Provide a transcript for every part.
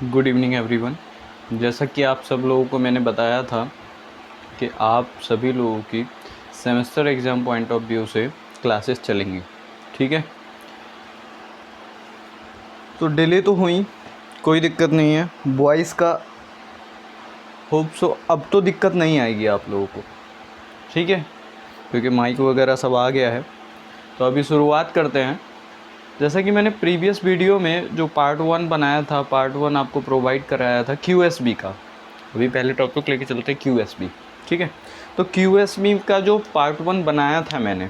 Good evening everyone. जैसा कि आप सब लोगों को मैंने बताया था कि आप सभी लोगों की semester exam point of view से क्लासेस चलेंगी, ठीक है। तो डिले तो हुई, कोई दिक्कत नहीं है। वॉइस का होप सो अब तो दिक्कत नहीं आएगी आप लोगों को, ठीक है, क्योंकि माइक वगैरह सब आ गया है। तो अभी शुरुआत करते हैं। जैसा कि मैंने प्रीवियस वीडियो में जो पार्ट 1 बनाया था, पार्ट 1 आपको प्रोवाइड कराया था QSB का। अभी पहले टॉपिक लेके चलते हैं QSB, ठीक है। तो QSB का जो पार्ट 1 बनाया था मैंने,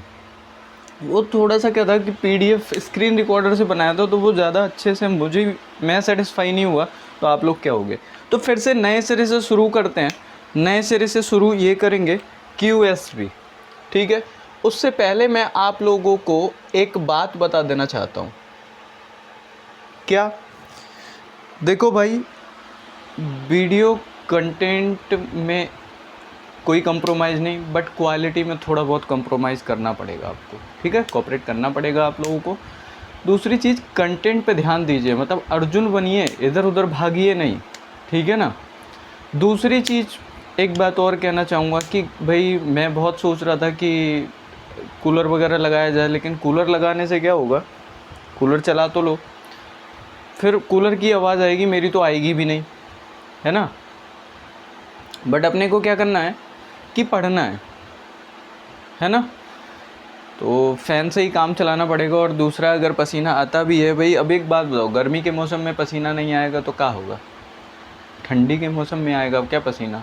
वो थोड़ा सा क्या था कि PDF स्क्रीन रिकॉर्डर से बनाया था, तो वो ज़्यादा अच्छे से मैं सेटिस्फाई नहीं हुआ। तो आप लोग क्या होगे, तो फिर से नए सिरे से शुरू करते हैं। नए सिरे से शुरू ये करेंगे QSB, ठीक है। उससे पहले मैं आप लोगों को एक बात बता देना चाहता हूँ। क्या? देखो भाई, वीडियो कंटेंट में कोई कंप्रोमाइज़ नहीं, बट क्वालिटी में थोड़ा बहुत कंप्रोमाइज़ करना पड़ेगा आपको, ठीक है। कोऑपरेट करना पड़ेगा आप लोगों को। दूसरी चीज़, कंटेंट पे ध्यान दीजिए, मतलब अर्जुन बनिए, इधर उधर भागिए नहीं, ठीक है ना। दूसरी चीज़, एक बात और कहना चाहूँगा कि भाई मैं बहुत सोच रहा था कि कूलर वगैरह लगाया जाए, लेकिन कूलर लगाने से क्या होगा, कूलर चला तो लो, फिर कूलर की आवाज़ आएगी, मेरी तो आएगी भी नहीं, है ना। बट अपने को क्या करना है कि पढ़ना है ना। तो फ़ैन से ही काम चलाना पड़ेगा। और दूसरा, अगर पसीना आता भी है भाई, अब एक बात बताओ, गर्मी के मौसम में पसीना नहीं आएगा तो क्या होगा, ठंडी के मौसम में आएगा क्या पसीना।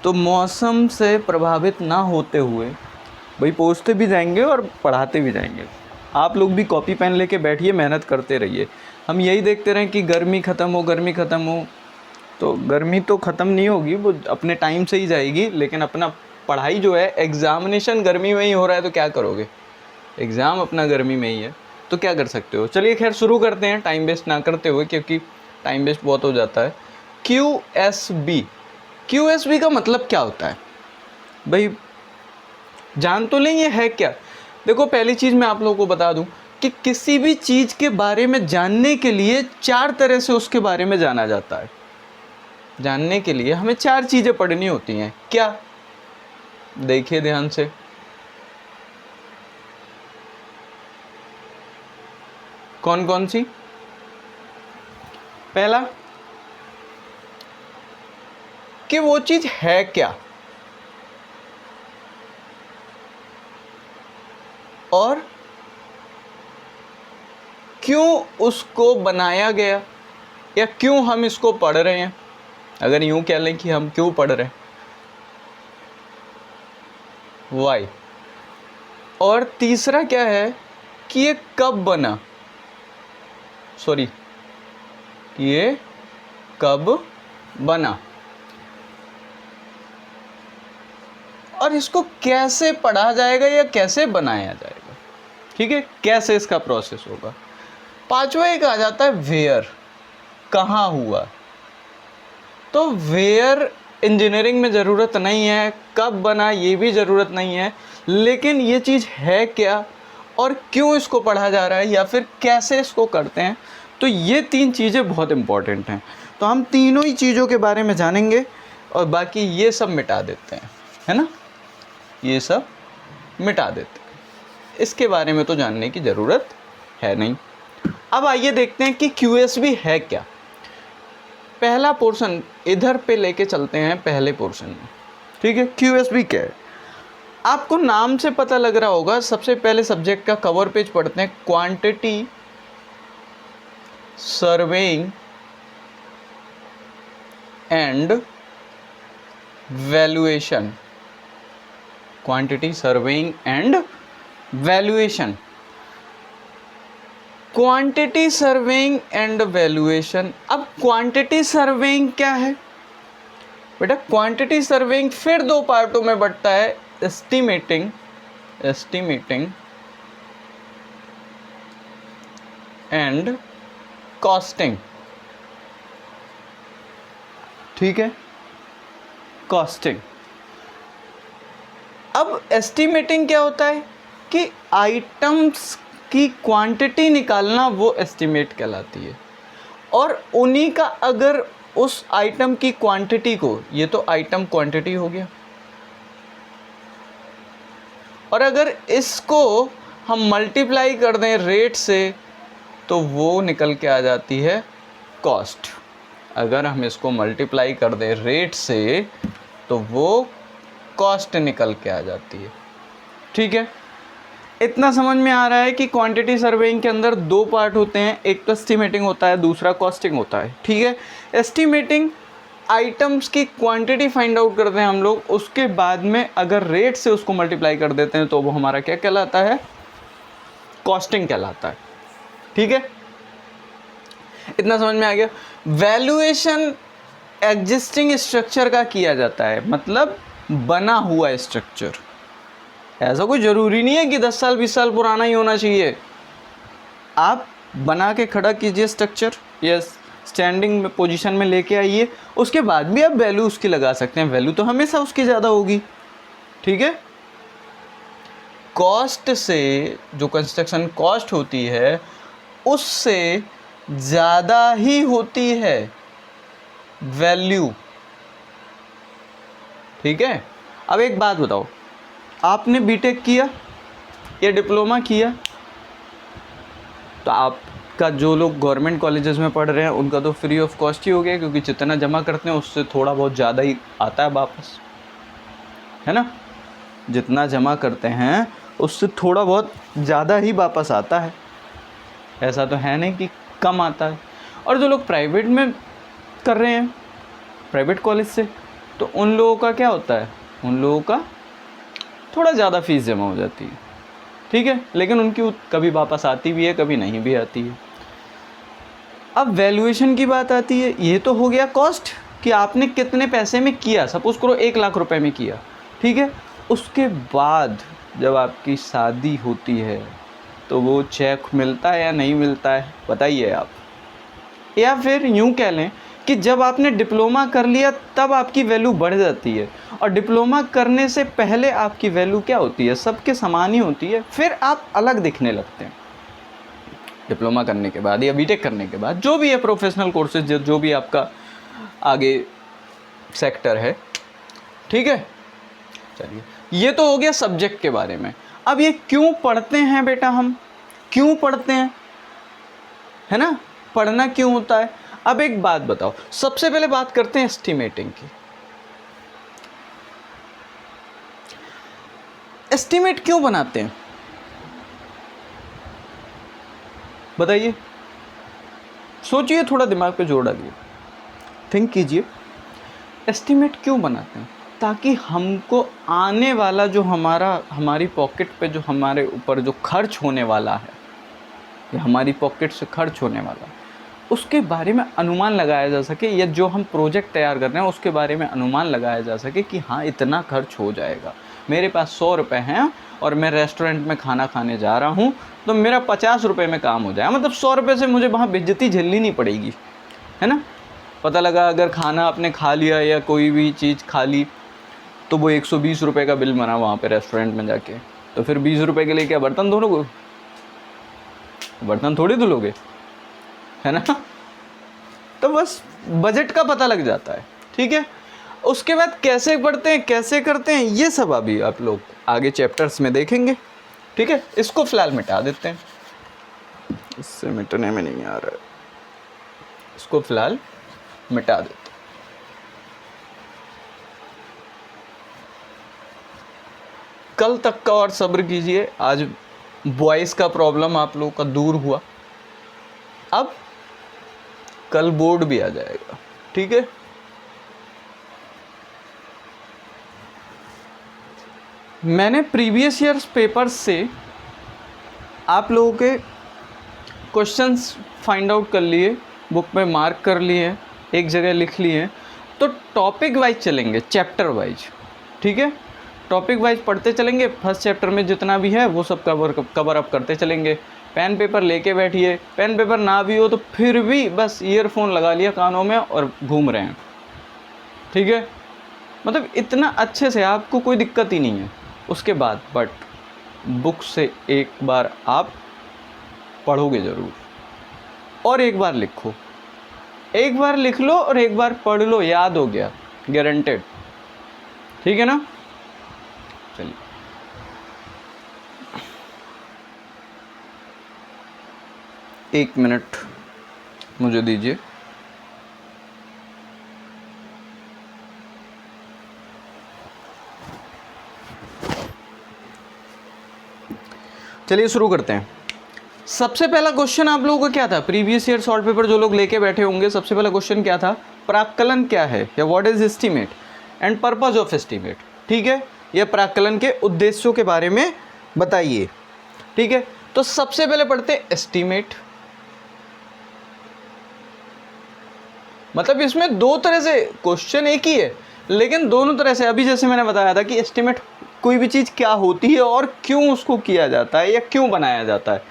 तो मौसम से प्रभावित ना होते हुए भाई पहुँचते भी जाएंगे और पढ़ाते भी जाएंगे। आप लोग भी कॉपी पेन लेके बैठिए, मेहनत करते रहिए। हम यही देखते रहें कि गर्मी ख़त्म हो, गर्मी ख़त्म हो, तो गर्मी तो ख़त्म नहीं होगी, वो अपने टाइम से ही जाएगी। लेकिन अपना पढ़ाई जो है, एग्ज़ामिनेशन गर्मी में ही हो रहा है तो क्या करोगे, एग्ज़ाम अपना गर्मी में ही है तो क्या कर सकते हो। चलिए खैर शुरू करते हैं, टाइम वेस्ट ना करते हुए, क्योंकि टाइम वेस्ट बहुत हो जाता है। QSB का मतलब क्या होता है भाई, जान तो लें ये है क्या। देखो, पहली चीज़ मैं आप लोगों को बता दूं कि किसी भी चीज़ के बारे में जानने के लिए 4 तरह से उसके बारे में जाना जाता है। जानने के लिए हमें 4 चीज़ें पढ़नी होती हैं। क्या? देखिए ध्यान से, कौन कौन सी। पहला, कि वो चीज़ है क्या, और क्यों उसको बनाया गया, या क्यों हम इसको पढ़ रहे हैं। अगर यूं कह लें कि हम क्यों पढ़ रहे हैं, वाई। और तीसरा क्या है कि ये कब बना, सॉरी, ये कब बना, और इसको कैसे पढ़ा जाएगा या कैसे बनाया जाएगा, ठीक है, कैसे इसका प्रोसेस होगा। पांचवा एक आ जाता है वेयर, कहाँ हुआ। तो वेयर इंजीनियरिंग में ज़रूरत नहीं है, कब बना ये भी ज़रूरत नहीं है, लेकिन ये चीज़ है क्या और क्यों इसको पढ़ा जा रहा है, या फिर कैसे इसको करते हैं। तो ये 3 चीज़ें बहुत इम्पॉर्टेंट हैं। तो हम तीनों ही चीज़ों के बारे में जानेंगे, और बाकी ये सब मिटा देते हैं, है ना, ये सब मिटा देते हैं। इसके बारे में तो जानने की ज़रूरत है नहीं। अब आइए देखते हैं कि QSB है क्या। पहला पोर्शन इधर पे लेके चलते हैं, पहले पोर्शन में, ठीक है। QSB क्या है, आपको नाम से पता लग रहा होगा। सबसे पहले सब्जेक्ट का कवर पेज पढ़ते हैं, quantity surveying and valuation. Quantity surveying and valuation, quantity surveying and valuation. अब क्वांटिटी सर्वेइंग क्या है बेटा, क्वांटिटी सर्वेइंग फिर 2 पार्टों में बंटता है, एस्टिमेटिंग एंड कॉस्टिंग, ठीक है, कॉस्टिंग। अब एस्टिमेटिंग क्या होता है कि आइटम्स की क्वांटिटी निकालना, वो एस्टिमेट कहलाती है। और उन्हीं का अगर उस आइटम की क्वांटिटी को, ये तो आइटम क्वांटिटी हो गया, और अगर इसको हम मल्टीप्लाई कर दें रेट से तो वो निकल के आ जाती है कॉस्ट। अगर हम इसको मल्टीप्लाई कर दें रेट से तो वो कॉस्ट निकल के आ जाती है। ठीक है, इतना समझ में आ रहा है कि क्वांटिटी सर्वेइंग के अंदर दो पार्ट होते हैं, एक तो एस्टिमेटिंग होता है, दूसरा कॉस्टिंग होता है। ठीक है, एस्टिमेटिंग आइटम्स की क्वांटिटी फाइंड आउट करते हैं हम लोग, उसके बाद में अगर रेट से उसको मल्टीप्लाई कर देते हैं तो वो हमारा क्या कहलाता है, कॉस्टिंग कहलाता है। ठीक है, इतना समझ में आ गया। वैल्यूएशन एग्जिस्टिंग स्ट्रक्चर का किया जाता है, मतलब बना हुआ स्ट्रक्चर। ऐसा कोई ज़रूरी नहीं है कि 10 साल 20 साल पुराना ही होना चाहिए। आप बना के खड़ा कीजिए स्ट्रक्चर, या स्टैंडिंग में पोजीशन में लेके आइए, उसके बाद भी आप वैल्यू उसकी लगा सकते हैं। वैल्यू तो हमेशा उसकी ज़्यादा होगी। ठीक है, कॉस्ट से, जो कंस्ट्रक्शन कॉस्ट होती है उससे ज़्यादा ही होती है वैल्यू। ठीक है, अब एक बात बताओ, आपने बीटेक किया या डिप्लोमा किया, तो आपका जो लोग गवर्नमेंट कॉलेजेस में पढ़ रहे हैं उनका तो फ्री ऑफ कॉस्ट ही हो गया, क्योंकि जितना जमा करते हैं उससे थोड़ा बहुत ज़्यादा ही आता है वापस, है ना। जितना जमा करते हैं उससे थोड़ा बहुत ज़्यादा ही वापस आता है, ऐसा तो है नहीं कि कम आता है। और जो लोग प्राइवेट में कर रहे हैं, प्राइवेट कॉलेज से, तो उन लोगों का क्या होता है, उन लोगों का थोड़ा ज़्यादा फीस जमा हो जाती है। ठीक है, लेकिन उनकी कभी वापस आती भी है, कभी नहीं भी आती है। अब वैल्यूएशन की बात आती है। ये तो हो गया कॉस्ट, कि आपने कितने पैसे में किया। सपोज करो 1 लाख रुपए में किया, ठीक है। उसके बाद जब आपकी शादी होती है तो वो चेक मिलता है या नहीं मिलता है, बताइए आप। या फिर यूँ कह लें कि जब आपने डिप्लोमा कर लिया तब आपकी वैल्यू बढ़ जाती है, और डिप्लोमा करने से पहले आपकी वैल्यू क्या होती है, सबके समान ही होती है, फिर आप अलग दिखने लगते हैं। डिप्लोमा करने के बाद या बीटेक करने के बाद, जो भी है प्रोफेशनल कोर्सेज, जो भी आपका आगे सेक्टर है, ठीक है। चलिए, ये तो हो गया सब्जेक्ट के बारे में। अब ये क्यों पढ़ते हैं बेटा, हम क्यों पढ़ते हैं, है ना, पढ़ना क्यों होता है। अब एक बात बताओ, सबसे पहले बात करते हैं एस्टिमेटिंग की। एस्टिमेट क्यों बनाते हैं, बताइए, सोचिए, थोड़ा दिमाग पे जोर डालिए, थिंक कीजिए। एस्टिमेट क्यों बनाते हैं, ताकि हमको आने वाला जो हमारी पॉकेट पे, जो हमारे ऊपर जो खर्च होने वाला है, या हमारी पॉकेट से खर्च होने वाला है, उसके बारे में अनुमान लगाया जा सके, या जो हम प्रोजेक्ट तैयार कर रहे हैं उसके बारे में अनुमान लगाया जा सके कि हाँ इतना खर्च हो जाएगा। मेरे पास 100 रुपये हैं और मैं रेस्टोरेंट में खाना खाने जा रहा हूँ, तो मेरा 50 रुपये में काम हो जाएगा। मतलब 100 रुपये से मुझे वहाँ बेइज्जती झेलनी नहीं पड़ेगी, है ना। पता लगा अगर खाना आपने खा लिया या कोई भी चीज़ खा ली तो वो 120 रुपये का बिल बना वहाँ पे रेस्टोरेंट में जाके, तो फिर 20 रुपये के लिए क्या बर्तन धोलोगे, बर्तन थोड़ी धुलोगे, है ना। तो बस बजट का पता लग जाता है, ठीक है। उसके बाद कैसे पढ़ते हैं, कैसे करते हैं, ये सब अभी आप लोग आगे चैप्टर्स में देखेंगे, ठीक है। इसको फिलहाल मिटा देते हैं, इससे मिटने में नहीं आ रहा है, इसको फिलहाल मिटा देते हैं। कल तक का और सब्र कीजिए, आज वॉइस का प्रॉब्लम आप लोगों का दूर हुआ, अब कल बोर्ड भी आ जाएगा, ठीक है। मैंने प्रीवियस ईयर्स पेपर्स से आप लोगों के क्वेश्चंस फाइंड आउट कर लिए, बुक में मार्क कर लिए, एक जगह लिख लिए। तो टॉपिक वाइज चलेंगे, चैप्टर वाइज, ठीक है। टॉपिक वाइज पढ़ते चलेंगे, फर्स्ट चैप्टर में जितना भी है वो सब कवर अप करते चलेंगे। पेन पेपर लेके बैठिए, पेन पेपर ना भी हो तो फिर भी बस ईयरफोन लगा लिया कानों में और घूम रहे हैं, ठीक है। मतलब इतना अच्छे से आपको कोई दिक्कत ही नहीं है। उसके बाद बट बुक से एक बार आप पढ़ोगे ज़रूर और एक बार लिखो, एक बार लिख लो और एक बार पढ़ लो, याद हो गया, गारंटेड। ठीक है ना? चलिए, एक मिनट मुझे दीजिए। चलिए शुरू करते हैं। सबसे पहला क्वेश्चन आप लोगों का क्या था? प्रीवियस ईयर सॉल्व पेपर जो लोग लेके बैठे होंगे, सबसे पहला क्वेश्चन क्या था? प्राक्कलन क्या है, या what is estimate and purpose of estimate. ठीक है, यह प्राक्कलन के उद्देश्यों के बारे में बताइए। ठीक है, तो सबसे पहले पढ़ते हैं एस्टीमेट। मतलब इसमें दो तरह से क्वेश्चन एक ही है, लेकिन दोनों तरह से। अभी जैसे मैंने बताया था कि एस्टीमेट कोई भी चीज़ क्या होती है और क्यों उसको किया जाता है या क्यों बनाया जाता है।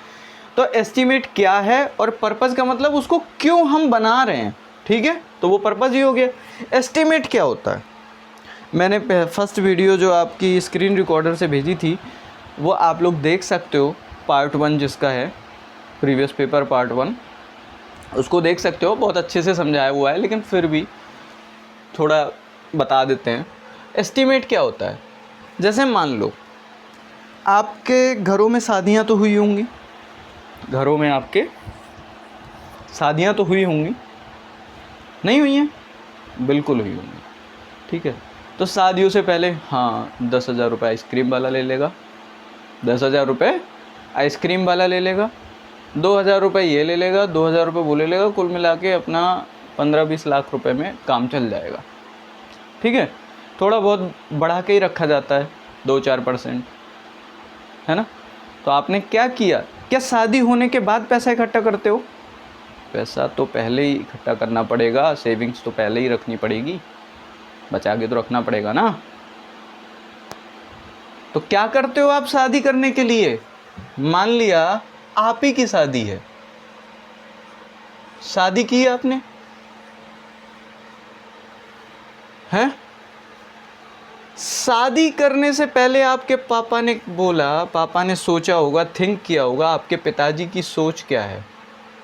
तो एस्टीमेट क्या है और पर्पस का मतलब उसको क्यों हम बना रहे हैं। ठीक है, तो वो पर्पस ही हो गया। एस्टीमेट क्या होता है? मैंने फर्स्ट वीडियो जो आपकी स्क्रीन रिकॉर्डर से भेजी थी वो आप लोग देख सकते हो, पार्ट 1 जिसका है, प्रीवियस पेपर पार्ट 1, उसको देख सकते हो। बहुत अच्छे से समझाया हुआ है, लेकिन फिर भी थोड़ा बता देते हैं। एस्टीमेट क्या होता है? जैसे मान लो आपके घरों में शादियां तो हुई होंगी, घरों में आपके शादियां तो हुई होंगी, नहीं हुई हैं? बिल्कुल हुई होंगी। ठीक है, तो शादियों से पहले हाँ 10,000 रुपये आइसक्रीम वाला ले लेगा, 10,000 रुपये आइसक्रीम वाला ले लेगा, 2,000 रुपये ये ले लेगा, 2,000 रुपये वो ले लेगा, कुल मिला के अपना 15-20 लाख रुपए में काम चल जाएगा। ठीक है, थोड़ा बहुत बढ़ा के ही रखा जाता है, 2-4%, है ना? तो आपने क्या किया? क्या शादी होने के बाद पैसा इकट्ठा करते हो? पैसा तो पहले ही इकट्ठा करना पड़ेगा, सेविंग्स तो पहले ही रखनी पड़ेगी, बचा के तो रखना पड़ेगा ना। तो क्या करते हो आप शादी करने के लिए? मान लिया आप ही की शादी है, शादी की आपने, हैं? शादी करने से पहले आपके पापा ने बोला, पापा ने सोचा होगा, थिंक किया होगा, आपके पिताजी की सोच क्या है?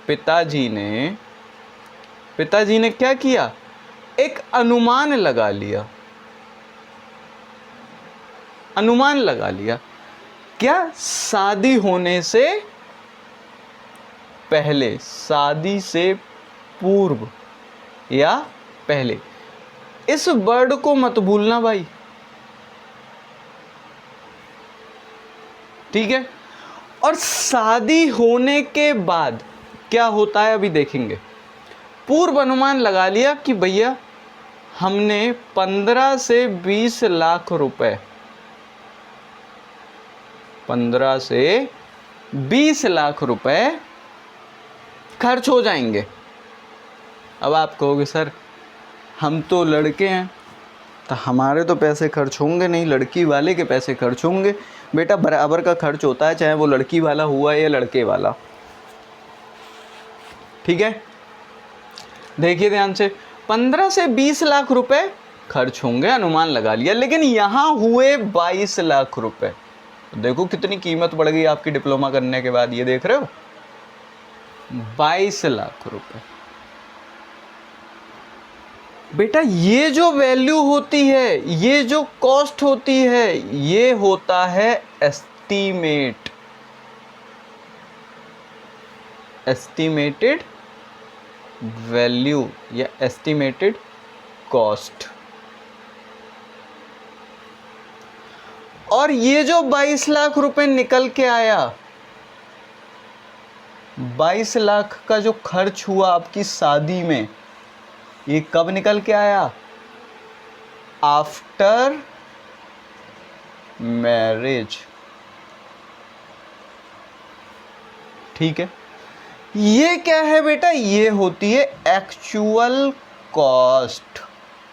पिताजी ने क्या किया? एक अनुमान लगा लिया, अनुमान लगा लिया। क्या? शादी होने से पहले, शादी से पूर्व या पहले। इस वर्ड को मत भूलना भाई, ठीक है? और शादी होने के बाद क्या होता है अभी देखेंगे। पूर्व अनुमान लगा लिया कि भैया हमने 15 से 20 लाख रुपए, 15 से 20 लाख रुपए खर्च हो जाएंगे। अब आप कहोगे सर हम तो लड़के हैं तो हमारे तो पैसे खर्च होंगे नहीं, लड़की वाले के पैसे खर्च होंगे। बेटा बराबर का खर्च होता है, चाहे वो लड़की वाला हुआ या लड़के वाला। ठीक है, देखिए ध्यान से, 15 से 20 लाख रुपए खर्च होंगे, अनुमान लगा लिया, लेकिन यहां हुए 22 लाख रुपए। देखो कितनी कीमत बढ़ गई आपकी डिप्लोमा करने के बाद, ये देख रहे हो, 22 लाख रुपए। बेटा ये जो वैल्यू होती है, ये जो कॉस्ट होती है, ये होता है एस्टीमेट, एस्टीमेटेड वैल्यू या एस्टीमेटेड कॉस्ट। और ये जो 22 लाख रुपए निकल के आया, 22 लाख का जो खर्च हुआ आपकी शादी में, ये कब निकल के आया? After marriage. ठीक है, ये क्या है बेटा? ये होती है एक्चुअल कॉस्ट।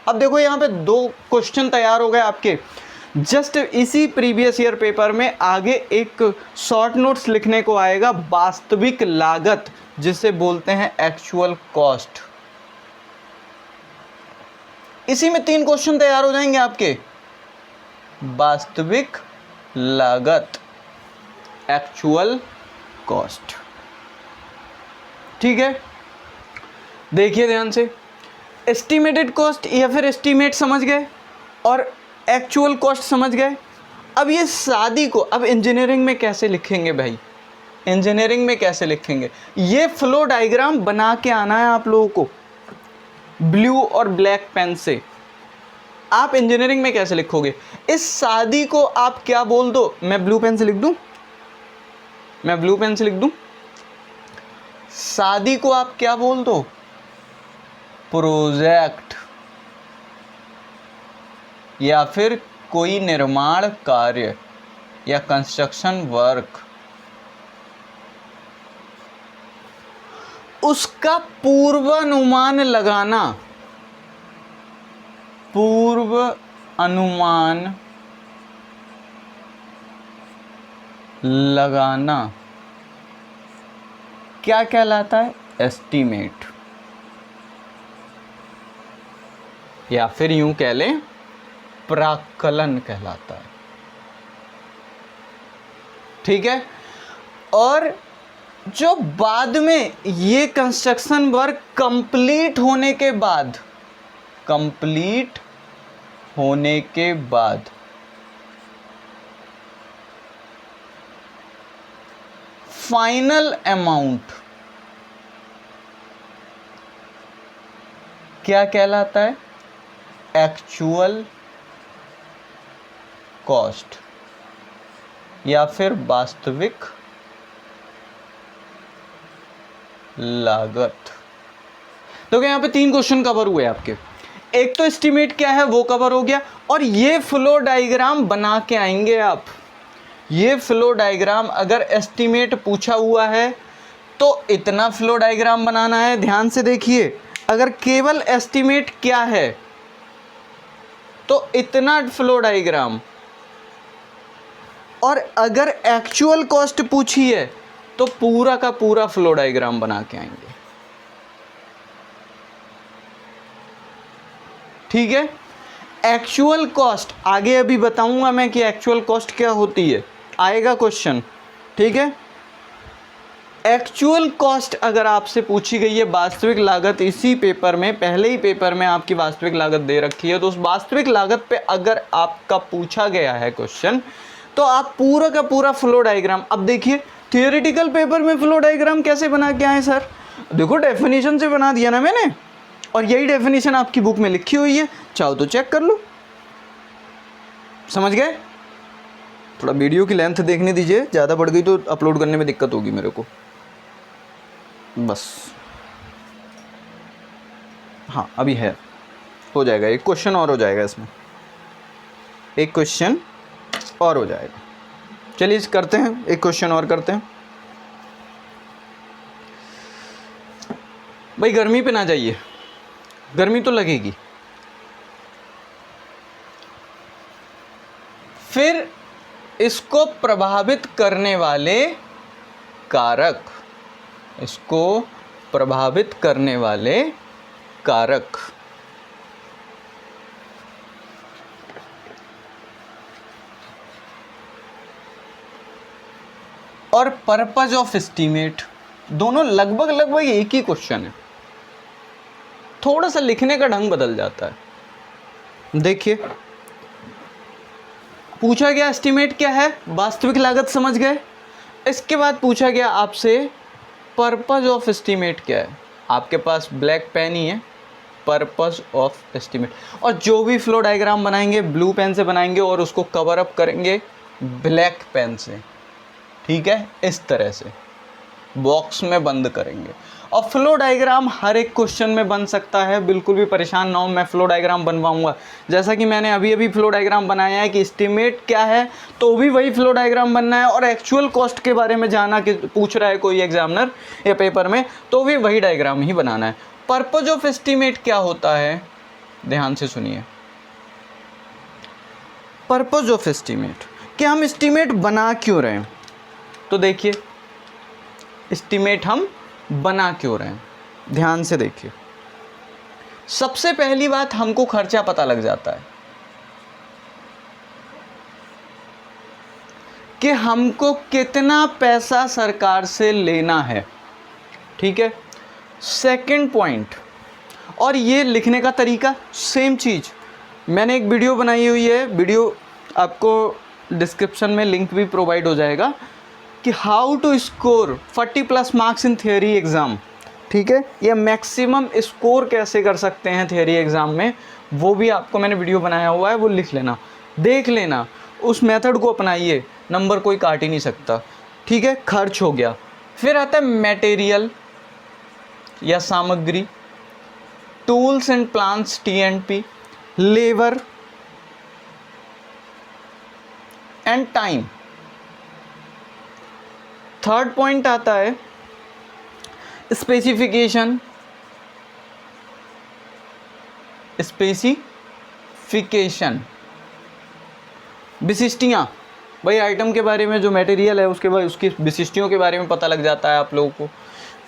अब देखो यहां पे 2 क्वेश्चन तैयार हो गए आपके। जस्ट इसी प्रीवियस ईयर पेपर में आगे एक शॉर्ट नोट्स लिखने को आएगा, वास्तविक लागत, जिसे बोलते हैं एक्चुअल कॉस्ट। इसी में 3 क्वेश्चन तैयार हो जाएंगे आपके। वास्तविक लागत, एक्चुअल कॉस्ट। ठीक है, देखिए ध्यान से, एस्टिमेटेड कॉस्ट या फिर एस्टिमेट समझ गए और एक्चुअल कॉस्ट समझ गए। अब ये शादी को अब इंजीनियरिंग में कैसे लिखेंगे भाई, इंजीनियरिंग में कैसे लिखेंगे, ये फ्लो डायग्राम बना के आना है आप लोगों को ब्लू और ब्लैक पेन से। आप इंजीनियरिंग में कैसे लिखोगे इस शादी को, आप क्या बोल दो, मैं ब्लू पेन से लिख दूं, मैं ब्लू पेन से लिख दूं, शादी को आप क्या बोल दो, प्रोजेक्ट, या फिर कोई निर्माण कार्य या कंस्ट्रक्शन वर्क, उसका पूर्वानुमान लगाना, पूर्व अनुमान लगाना क्या कहलाता है, एस्टीमेट, या फिर यूं कह लें प्राक्कलन कहलाता है। ठीक है, और जो बाद में ये कंस्ट्रक्शन वर्क कंप्लीट होने के बाद, कंप्लीट होने के बाद फाइनल अमाउंट क्या कहलाता है, एक्चुअल कॉस्ट या फिर वास्तविक लागत। तो यहाँ पे 3 क्वेश्चन कवर हुए आपके, एक तो एस्टीमेट क्या है वो कवर हो गया, और ये फ्लो डायग्राम बना के आएंगे आप। ये फ्लो डायग्राम अगर एस्टीमेट पूछा हुआ है तो इतना फ्लो डायग्राम बनाना है। ध्यान से देखिए, अगर केवल एस्टीमेट क्या है तो इतना फ्लो डायग्राम, और अगर एक्चुअल कॉस्ट पूछी है तो पूरा का पूरा फ्लो डायग्राम बना के आएंगे। ठीक है, एक्चुअल कॉस्ट आगे अभी बताऊंगा मैं कि एक्चुअल कॉस्ट क्या होती है, आएगा क्वेश्चन। ठीक है, एक्चुअल कॉस्ट अगर आपसे पूछी गई है, वास्तविक लागत, इसी पेपर में पहले ही पेपर में आपकी वास्तविक लागत दे रखी है, तो उस वास्तविक लागत पे अगर आपका पूछा गया है क्वेश्चन तो आप पूरा का पूरा फ्लो डायग्राम। अब देखिए थियोरेटिकल पेपर में फ्लो डायग्राम कैसे बना के आए सर, देखो डेफिनेशन से बना दिया ना मैंने, और यही डेफिनेशन आपकी बुक में लिखी हुई है, चाहो तो चेक कर लो। समझ गए? थोड़ा वीडियो की लेंथ देखने दीजिए, ज़्यादा बढ़ गई तो अपलोड करने में दिक्कत होगी मेरे को, बस। हाँ अभी है, हो जाएगा, एक क्वेश्चन और हो जाएगा इसमें, एक क्वेश्चन और हो जाएगा। चलिए इस करते हैं, एक क्वेश्चन और करते हैं। भाई गर्मी पे ना जाइए, गर्मी तो लगेगी। फिर इसको प्रभावित करने वाले कारक, इसको प्रभावित करने वाले कारक, और पर्पज ऑफ एस्टीमेट, दोनों लगभग एक ही क्वेश्चन है, थोड़ा सा लिखने का ढंग बदल जाता है। देखिए पूछा गया एस्टीमेट क्या है, वास्तविक लागत समझ गए। इसके बाद पूछा गया आपसे पर्पज ऑफ एस्टीमेट क्या है, आपके पास ब्लैक पेन ही है, पर्पज ऑफ एस्टीमेट, और जो भी फ्लो डायग्राम बनाएंगे ब्लू पेन से बनाएंगे और उसको कवर अप करेंगे ब्लैक पेन से। ठीक है, इस तरह से बॉक्स में बंद करेंगे। और फ्लो डायग्राम हर एक क्वेश्चन में बन सकता है, बिल्कुल भी परेशान ना हो, मैं फ्लो डायग्राम बनवाऊंगा। जैसा कि मैंने अभी फ्लो डायग्राम बनाया है कि एस्टीमेट क्या है, तो भी वही फ्लो डायग्राम बनना है, और एक्चुअल कॉस्ट के बारे में जाना कि पूछ रहा है कोई एग्जामिनर या पेपर में, तो भी वही डायग्राम ही बनाना है। पर्पज ऑफ एस्टीमेट क्या होता है, ध्यान से सुनिए। पर्पज ऑफ एस्टीमेट कि हम एस्टीमेट बना क्यों रहे हैं, तो देखिए एस्टीमेट हम बना क्यों रहे हैं, ध्यान से देखिए। सबसे पहली बात, हमको खर्चा पता लग जाता है कि हमको कितना पैसा सरकार से लेना है। ठीक है, सेकंड पॉइंट, और ये लिखने का तरीका सेम चीज़। मैंने एक वीडियो बनाई हुई है, वीडियो आपको डिस्क्रिप्शन में लिंक भी प्रोवाइड हो जाएगा, कि how to score 40+ marks in theory exam. ठीक है, या मैक्सिमम स्कोर कैसे कर सकते हैं थियोरी एग्ज़ाम में, वो भी आपको मैंने वीडियो बनाया हुआ है, वो लिख लेना, देख लेना, उस मेथड को अपनाइए, नंबर कोई काट ही नहीं सकता। ठीक है, खर्च हो गया। फिर आता है मटेरियल या सामग्री, tools and plans TNP, labour and time. Third point आता है स्पेसिफिकेशन, विशिष्टियाँ, भाई आइटम के बारे में जो मटेरियल है उसके बाद उसकी विशिष्टियों के बारे में पता लग जाता है आप लोगों को।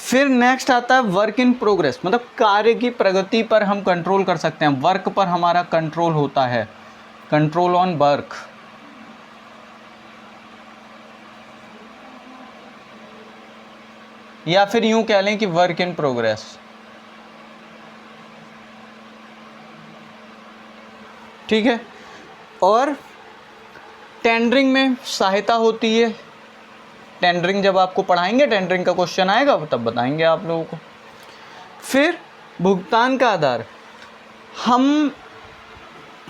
फिर नेक्स्ट आता है वर्क इन प्रोग्रेस, मतलब कार्य की प्रगति पर हम कंट्रोल कर सकते हैं, वर्क पर हमारा कंट्रोल होता है, कंट्रोल ऑन वर्क। या फिर यूं कह लें कि वर्क इन प्रोग्रेस। ठीक है, और टेंडरिंग में सहायता होती है। टेंडरिंग जब आपको पढ़ाएंगे, टेंडरिंग का क्वेश्चन आएगा तब बताएंगे आप लोगों को। फिर भुगतान का आधार, हम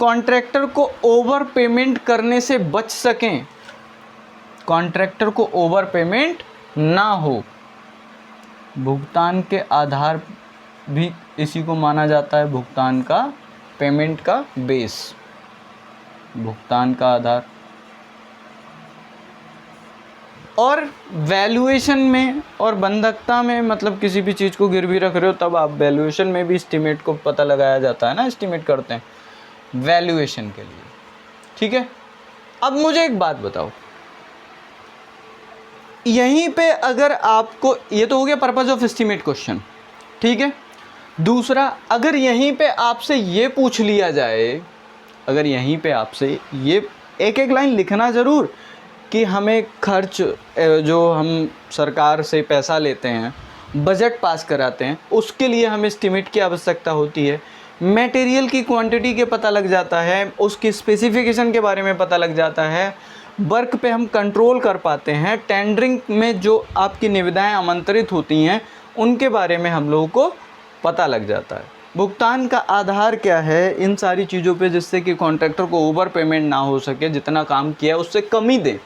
कॉन्ट्रैक्टर को ओवर पेमेंट करने से बच सकें, कॉन्ट्रैक्टर को ओवर पेमेंट ना हो, भुगतान के आधार भी इसी को माना जाता है, भुगतान का, पेमेंट का बेस, भुगतान का आधार। और वैल्यूएशन में और बंधकता में, मतलब किसी भी चीज़ को गिरवी रख रहे हो तब आप वैल्यूएशन में भी एस्टीमेट को पता लगाया जाता है ना, एस्टीमेट करते हैं वैल्यूएशन के लिए। ठीक है, अब मुझे एक बात बताओ, यहीं पे अगर आपको, ये तो हो गया पर्पस ऑफ एस्टीमेट क्वेश्चन, ठीक है। दूसरा, अगर यहीं पे आपसे ये पूछ लिया जाए, अगर यहीं पे आपसे ये एक एक लाइन लिखना ज़रूर कि हमें खर्च, जो हम सरकार से पैसा लेते हैं, बजट पास कराते हैं, उसके लिए हमें एस्टीमेट की आवश्यकता होती है। मटेरियल की क्वांटिटी के पता लग जाता है, उसकी स्पेसिफिकेशन के बारे में पता लग जाता है, वर्क पे हम कंट्रोल कर पाते हैं, टेंडरिंग में जो आपकी निविदाएं आमंत्रित होती हैं उनके बारे में हम लोगों को पता लग जाता है। भुगतान का आधार क्या है, इन सारी चीज़ों पे, जिससे कि कॉन्ट्रैक्टर को ओवर पेमेंट ना हो सके, जितना काम किया उससे कमी दे।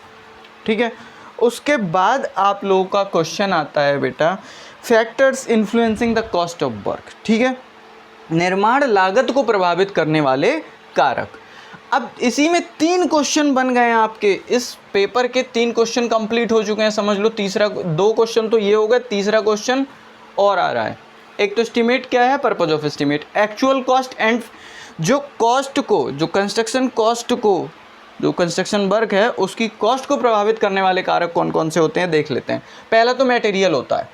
ठीक है, उसके बाद आप लोगों का क्वेश्चन आता है बेटा, factors influencing the cost of work. ठीक है, निर्माण लागत को प्रभावित करने वाले कारक। अब इसी में 3 क्वेश्चन बन गए हैं आपके, इस पेपर के 3 क्वेश्चन कंप्लीट हो चुके हैं, समझ लो। तीसरा 2 क्वेश्चन तो ये हो गए, तीसरा क्वेश्चन और आ रहा है। एक तो एस्टीमेट क्या है, purpose of estimate, actual cost and जो कॉस्ट को, जो कंस्ट्रक्शन कॉस्ट को, जो कंस्ट्रक्शन वर्क है उसकी कॉस्ट को प्रभावित करने वाले कारक कौन कौन से होते हैं देख लेते हैं। पहला तो मटेरियल होता है,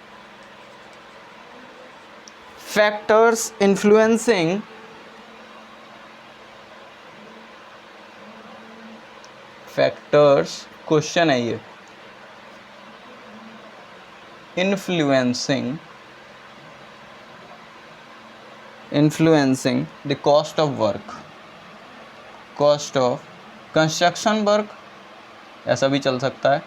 फैक्टर्स इन्फ्लुएंसिंग फैक्टर्स, क्वेश्चन है ये, influencing the cost of work, cost of construction work, ऐसा भी चल सकता है,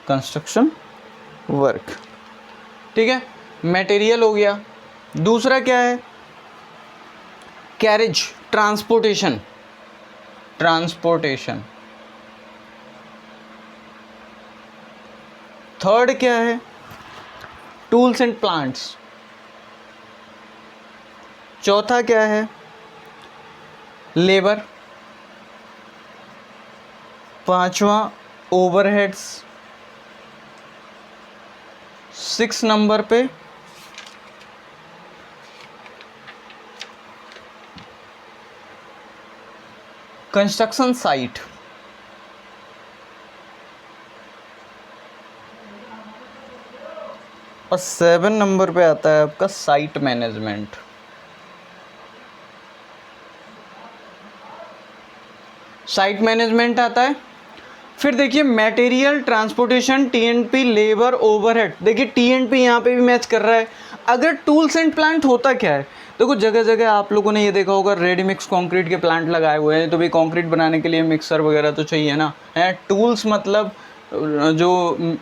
कंस्ट्रक्शन वर्क। ठीक है, मटेरियल हो गया। दूसरा क्या है, कैरेज, ट्रांसपोर्टेशन, थर्ड क्या है, टूल्स एंड प्लांट्स। चौथा क्या है, लेबर। पांचवा ओवरहेड्स। 6 नंबर पे कंस्ट्रक्शन साइट। और 7 नंबर पे आता है आपका साइट मैनेजमेंट। साइट मैनेजमेंट आता है। फिर देखिए material, transportation, TNP, labour, overhead. देखिए TNP यहाँ पे भी मैच कर रहा है। अगर टूल्स एंड प्लांट होता क्या है, देखो जगह जगह आप लोगों ने ये देखा होगा रेडी मिक्स कंक्रीट के प्लांट लगाए हुए हैं, तो भाई कंक्रीट बनाने के लिए मिक्सर वगैरह तो चाहिए ना, है। टूल्स मतलब जो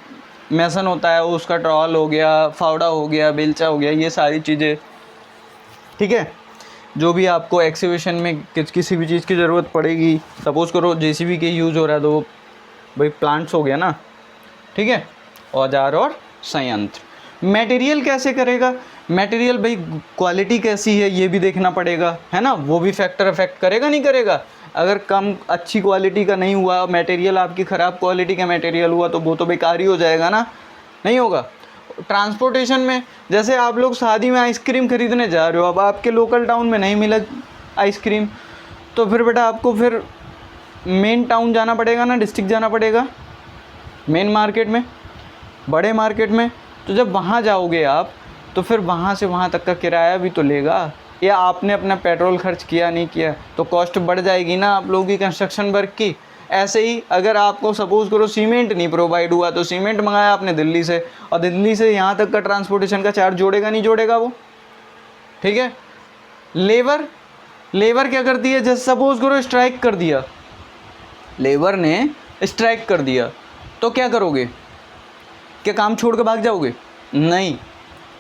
मैसन होता है उसका ट्रॉल हो गया, फावड़ा हो गया, बेलचा हो गया, ये सारी चीज़ें, ठीक है। जो भी आपको एक्सीवेशन में किसी भी चीज़ की ज़रूरत पड़ेगी, सपोज़ करो जेसीबी के यूज़ हो रहा है तो भाई प्लांट्स हो गया ना, ठीक है। औजार और संयंत्र। मटेरियल कैसे करेगा, मटेरियल भाई क्वालिटी कैसी है ये भी देखना पड़ेगा, है ना, वो भी फैक्टर अफेक्ट करेगा नहीं करेगा। अगर कम अच्छी क्वालिटी का नहीं हुआ मटेरियल, आपकी ख़राब क्वालिटी का मटेरियल हुआ तो वो तो बेकार ही हो जाएगा ना, नहीं होगा। ट्रांसपोर्टेशन में, जैसे आप लोग शादी में आइसक्रीम खरीदने जा रहे हो, अब आपके लोकल टाउन में नहीं मिला आइसक्रीम, तो फिर बेटा आपको फिर मेन टाउन जाना पड़ेगा ना, डिस्ट्रिक्ट जाना पड़ेगा, मेन मार्केट में, बड़े मार्केट में। तो जब वहाँ जाओगे आप तो फिर वहाँ से वहाँ तक का किराया भी तो लेगा, या आपने अपना पेट्रोल खर्च किया नहीं किया तो कॉस्ट बढ़ जाएगी ना आप लोगों की कंस्ट्रक्शन वर्क की। ऐसे ही अगर आपको सपोज़ करो सीमेंट नहीं प्रोवाइड हुआ तो सीमेंट मंगाया आपने दिल्ली से, और दिल्ली से यहाँ तक का ट्रांसपोर्टेशन का चार्ज जोड़ेगा नहीं जोड़ेगा वो, ठीक है। लेबर क्या करती है, जैसे सपोज़ करो स्ट्राइक कर दिया, लेबर ने स्ट्राइक कर दिया तो क्या करोगे, क्या काम छोड़ के भाग जाओगे, नहीं,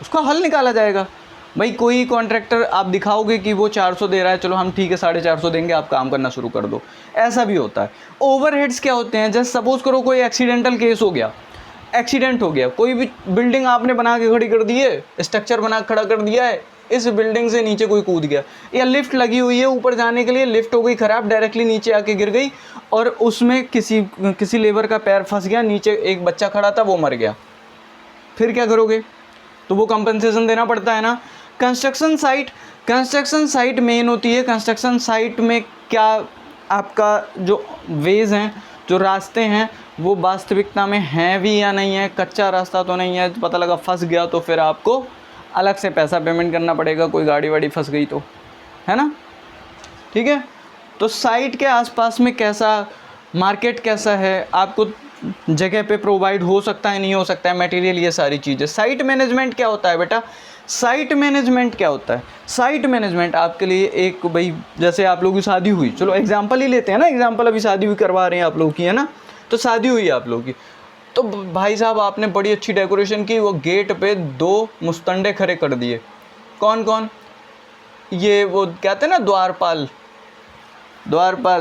उसका हल निकाला जाएगा। भाई कोई कॉन्ट्रैक्टर आप दिखाओगे कि वो 400 दे रहा है, चलो हम ठीक है 450 देंगे, आप काम करना शुरू कर दो, ऐसा भी होता है। ओवरहेड्स क्या होते हैं, जैसे सपोज़ करो कोई एक्सीडेंटल केस हो गया, एक्सीडेंट हो गया, कोई भी बिल्डिंग आपने बना के खड़ी कर दी है, स्ट्रक्चर बना खड़ा कर दिया है, इस बिल्डिंग से नीचे कोई कूद गया, या लिफ्ट लगी हुई है ऊपर जाने के लिए, लिफ्ट हो गई ख़राब, डायरेक्टली नीचे आके गिर गई, और उसमें किसी लेबर का पैर फंस गया, नीचे एक बच्चा खड़ा था वो मर गया, फिर क्या करोगे, तो वो कंपनसेशन देना पड़ता है ना। कंस्ट्रक्शन साइट मेन होती है। कंस्ट्रक्शन साइट में क्या आपका जो वेज हैं, जो रास्ते हैं, वो वास्तविकता में हैं भी या नहीं है, कच्चा रास्ता तो नहीं है, पता लगा फंस गया तो फिर आपको अलग से पैसा पेमेंट करना पड़ेगा, कोई गाड़ी वाड़ी फंस गई तो, है ना, ठीक है। तो साइट के आसपास में कैसा मार्केट कैसा है, आपको जगह पे प्रोवाइड हो सकता है नहीं हो सकता है मटेरियल, ये सारी चीज़ें। साइट मैनेजमेंट क्या होता है बेटा, साइट मैनेजमेंट क्या होता है, साइट मैनेजमेंट आपके लिए एक, भाई जैसे आप लोगों की शादी हुई, चलो एग्जांपल ही लेते हैं ना, एग्जांपल अभी शादी भी करवा रहे हैं आप लोगों की, है ना, तो शादी हुई है आप लोगों की, तो भाई साहब आपने बड़ी अच्छी डेकोरेशन की, वो गेट पे 2 मुस्तंडे खड़े कर दिए, कौन कौन, ये वो कहते हैं ना द्वारपाल,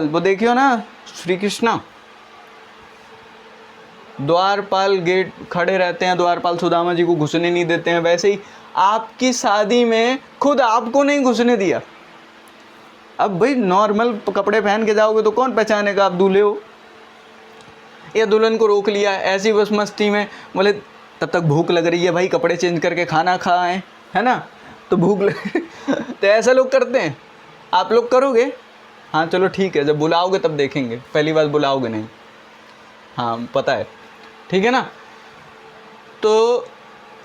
वो देखियो ना श्री कृष्णा, द्वारपाल गेट खड़े रहते हैं, द्वारपाल सुदामा जी को घुसने नहीं देते हैं। वैसे ही आपकी शादी में खुद आपको नहीं घुसने दिया। अब भाई नॉर्मल कपड़े पहन के जाओगे तो कौन पहचानेगा आप दूल्हे हो, या दुल्हन को रोक लिया ऐसी बस मस्ती में, बोले तब तक भूख लग रही है भाई, कपड़े चेंज करके खाना खाएं, है ना, तो भूख लग तो ऐसा लोग करते हैं, आप लोग करोगे, हाँ चलो ठीक है, जब बुलाओगे तब देखेंगे, पहली बार बुलाओगे नहीं, हाँ पता है, ठीक है ना। तो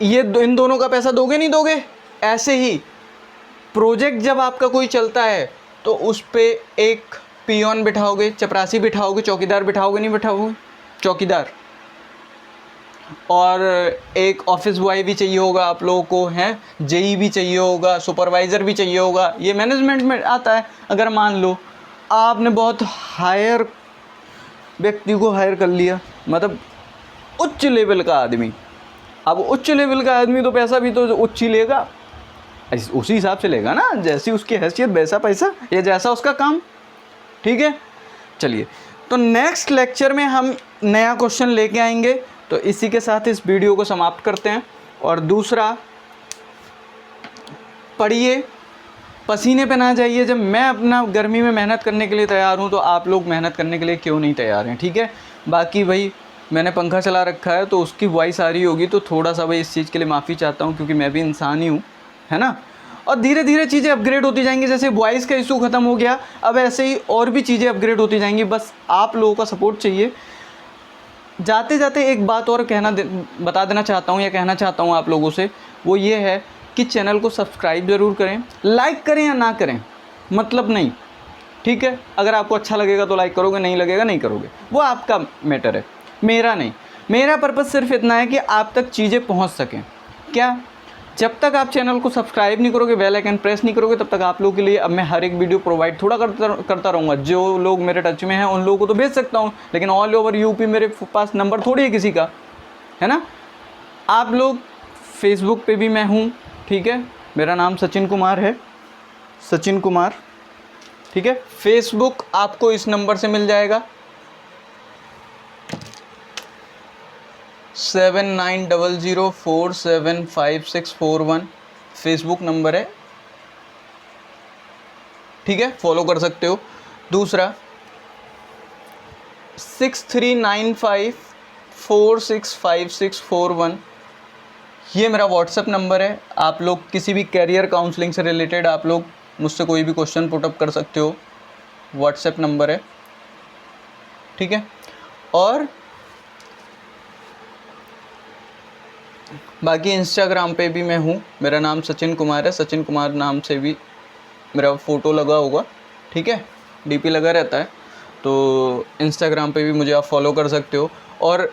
ये इन दोनों का पैसा दोगे नहीं दोगे। ऐसे ही प्रोजेक्ट जब आपका कोई चलता है तो उस पर एक पियोन बिठाओगे, चपरासी बिठाओगे, चौकीदार बिठाओगे नहीं बिठाओगे, चौकीदार, और एक ऑफिस बॉय भी चाहिए होगा आप लोगों को, हैं, जेई भी चाहिए होगा, सुपरवाइज़र भी चाहिए होगा, ये मैनेजमेंट में आता है। अगर मान लो आपने बहुत हायर व्यक्ति को हायर कर लिया, मतलब उच्च लेवल का आदमी, अब उच्च लेवल का आदमी तो पैसा भी तो उच्च ही लेगा, उसी हिसाब से लेगा ना, जैसी उसकी हैसियत वैसा पैसा, या जैसा उसका काम, ठीक है। चलिए, तो नेक्स्ट लेक्चर में हम नया क्वेश्चन लेके आएंगे, तो इसी के साथ इस वीडियो को समाप्त करते हैं। और दूसरा, पढ़िए, पसीने पे ना जाइए। जब मैं अपना गर्मी में मेहनत करने के लिए तैयार हूँ तो आप लोग मेहनत करने के लिए क्यों नहीं तैयार हैं, ठीक है। बाकी भाई मैंने पंखा चला रखा है तो उसकी वॉइस आ रही होगी, तो थोड़ा सा भाई इस चीज़ के लिए माफ़ी चाहता हूँ, क्योंकि मैं भी इंसान ही हूँ, है ना। और धीरे धीरे चीज़ें अपग्रेड होती जाएंगी, जैसे वॉइस का इशू ख़त्म हो गया, अब ऐसे ही और भी चीज़ें अपग्रेड होती जाएंगी, बस आप लोगों का सपोर्ट चाहिए। जाते जाते एक बात और बता देना चाहता हूँ, या कहना चाहता हूँ आप लोगों से, वो ये है कि चैनल को सब्सक्राइब ज़रूर करें, लाइक करें या ना करें मतलब नहीं, ठीक है। अगर आपको अच्छा लगेगा तो लाइक करोगे, नहीं लगेगा नहीं करोगे, वो आपका मैटर है, मेरा नहीं। मेरा पर्पज़ सिर्फ इतना है कि आप तक चीज़ें पहुंच सकें। क्या जब तक आप चैनल को सब्सक्राइब नहीं करोगे, बेल आइकन प्रेस नहीं करोगे, तब तक आप लोगों के लिए अब मैं हर एक वीडियो प्रोवाइड थोड़ा करता रहूँगा। जो लोग मेरे टच में हैं उन लोगों को तो भेज सकता हूँ, लेकिन ऑल ओवर यूपी मेरे पास नंबर थोड़ी है किसी का, है ना। आप लोग फेसबुक पे भी मैं हूँ, ठीक है, मेरा नाम सचिन कुमार है, सचिन कुमार, ठीक है। फेसबुक आपको इस नंबर से मिल जाएगा 7900475641, फेसबुक नंबर है, ठीक है, फॉलो कर सकते हो। दूसरा 6395465641, ये मेरा व्हाट्सएप नंबर है। आप लोग किसी भी कैरियर काउंसलिंग से रिलेटेड आप लोग मुझसे कोई भी क्वेश्चन पुटअप कर सकते हो, व्हाट्सएप नंबर है, ठीक है। और बाकी इंस्टाग्राम पे भी मैं हूँ, मेरा नाम सचिन कुमार है, सचिन कुमार नाम से भी मेरा फ़ोटो लगा होगा, ठीक है, डीपी लगा रहता है, तो इंस्टाग्राम पे भी मुझे आप फॉलो कर सकते हो। और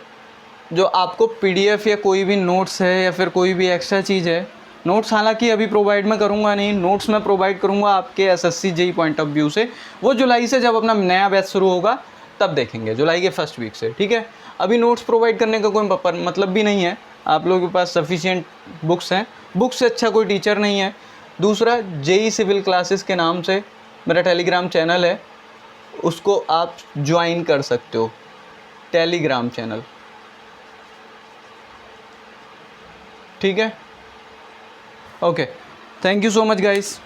जो आपको पीडीएफ या कोई भी नोट्स है या फिर कोई भी एक्स्ट्रा चीज़ है, नोट्स हालांकि अभी प्रोवाइड मैं करूँगा नहीं, नोट्स मैं प्रोवाइड करूँगा आपके SSC JE point of view से, वो जुलाई से जब अपना नया बैच शुरू होगा तब देखेंगे, जुलाई के फर्स्ट वीक से, ठीक है। अभी नोट्स प्रोवाइड करने का कोई मतलब भी नहीं है, आप लोगों के पास सफिशिएंट बुक्स हैं, बुक से अच्छा कोई टीचर नहीं है। दूसरा, जेई सिविल क्लासेस के नाम से मेरा टेलीग्राम चैनल है, उसको आप ज्वाइन कर सकते हो, टेलीग्राम चैनल, ठीक है। Okay, thank you so much guys.